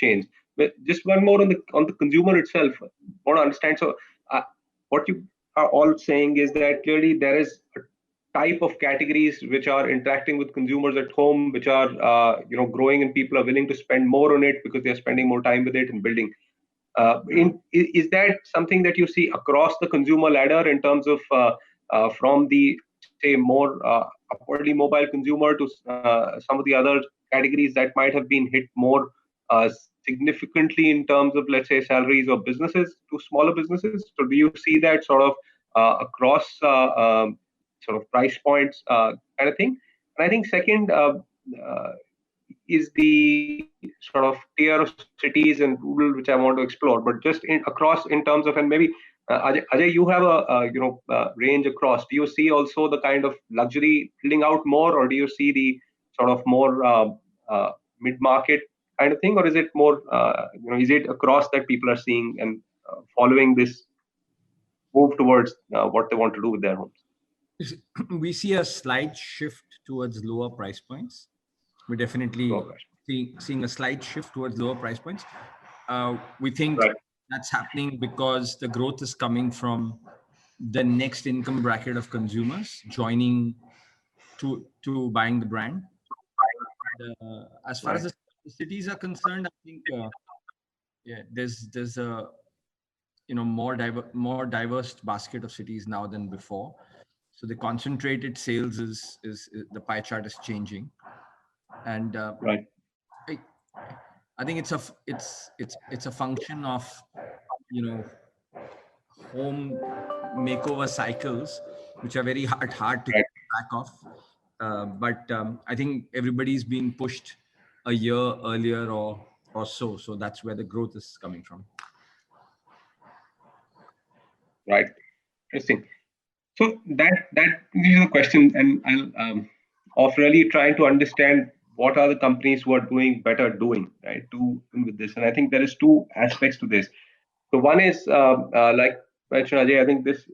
changed. But just one more on the consumer itself. I want to understand. So what you are all saying is that clearly there is a type of categories which are interacting with consumers at home, which are growing, and people are willing to spend more on it because they're spending more time with it and building. Is that something that you see across the consumer ladder in terms of from the, say, more upwardly mobile consumer to some of the other categories that might have been hit more significantly in terms of, let's say, salaries or businesses to smaller businesses? So do you see that sort of across sort of price points kind of thing? And I think second, is the sort of tier of cities and rural, which I want to explore. But just across in terms of, and maybe Ajay, you have a range across. Do you see also the kind of luxury building out more, or do you see the sort of more mid-market kind of thing, or is it more is it across that people are seeing and following this move towards what they want to do with their homes? We see a slight shift towards lower price points. We're definitely seeing a slight shift towards lower price points. We think that's happening because the growth is coming from the next income bracket of consumers joining to buying the brand. As far as the cities are concerned, I think there's a more diverse basket of cities now than before. So the concentrated sales is the pie chart is changing, and I think it's a function of home makeover cycles, which are very hard to keep track of. But I think everybody's being pushed a year earlier or so. So that's where the growth is coming from. Right. Interesting. So that is a question, and I'll of really trying to understand what are the companies who are doing better doing, right, to with this. And I think there is two aspects to this. So one is like mentioned Ajay, I think this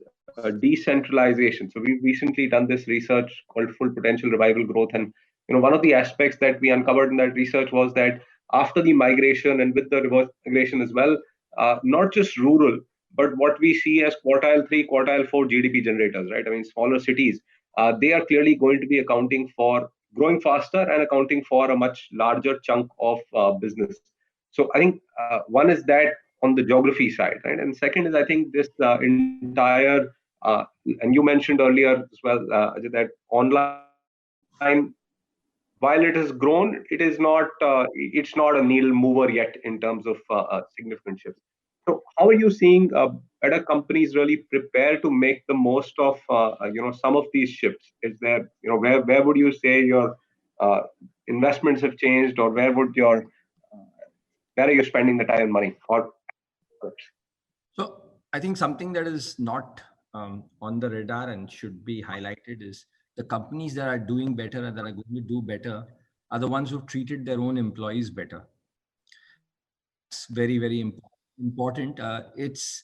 decentralization. So we've recently done this research called Full Potential Revival Growth, and one of the aspects that we uncovered in that research was that after the migration and with the reverse migration as well, not just rural, but what we see as quartile 3, quartile 4 GDP generators, right? I mean, smaller cities, they are clearly going to be accounting for growing faster and accounting for a much larger chunk of business. So I think one is that on the geography side, right? And second is, I think this entire, and you mentioned earlier as well, that online, while it has grown, it's not a needle mover yet in terms of significant shifts. So how are you seeing better companies really prepare to make the most of some of these shifts? Is there where would you say your investments have changed, or where are you spending the time and money? So I think something that is not on the radar and should be highlighted is the companies that are doing better and that are going to do better are the ones who've treated their own employees better. It's very, very important. It's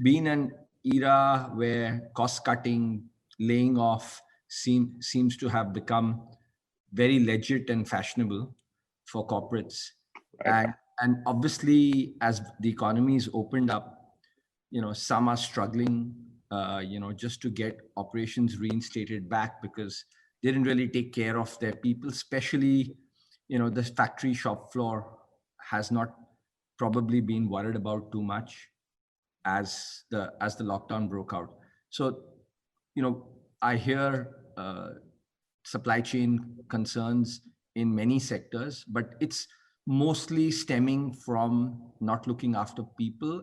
been an era where cost cutting, laying off seems to have become very legit and fashionable for corporates. And obviously, as the economy is opened up, some are struggling, just to get operations reinstated back because they didn't really take care of their people, especially, the factory shop floor has not probably been worried about too much as the lockdown broke out. So, I hear supply chain concerns in many sectors, but it's mostly stemming from not looking after people.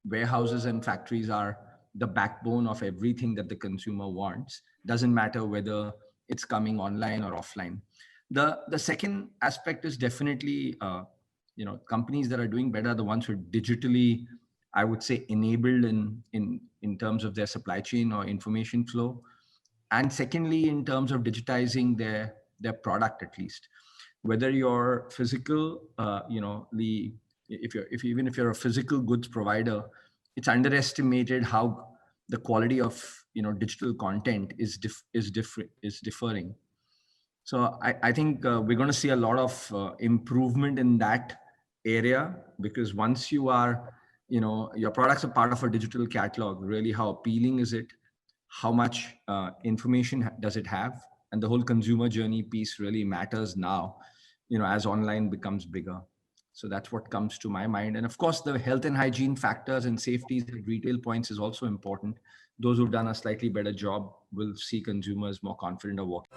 Warehouses and factories are the backbone of everything that the consumer wants. Doesn't matter whether it's coming online or offline. The second aspect is definitely, companies that are doing better are the ones who are digitally, I would say, enabled in terms of their supply chain or information flow. And secondly, in terms of digitizing their product, at least. Whether you're physical, even if you're a physical goods provider, it's underestimated how the quality of digital content is differing. So I think we're going to see a lot of improvement in that area, because once you are, your products are part of a digital catalog, really how appealing is it, how much information does it have, and the whole consumer journey piece really matters now, as online becomes bigger. So that's what comes to my mind. And of course, the health and hygiene factors and safeties at retail points is also important. Those who've done a slightly better job will see consumers more confident of walking.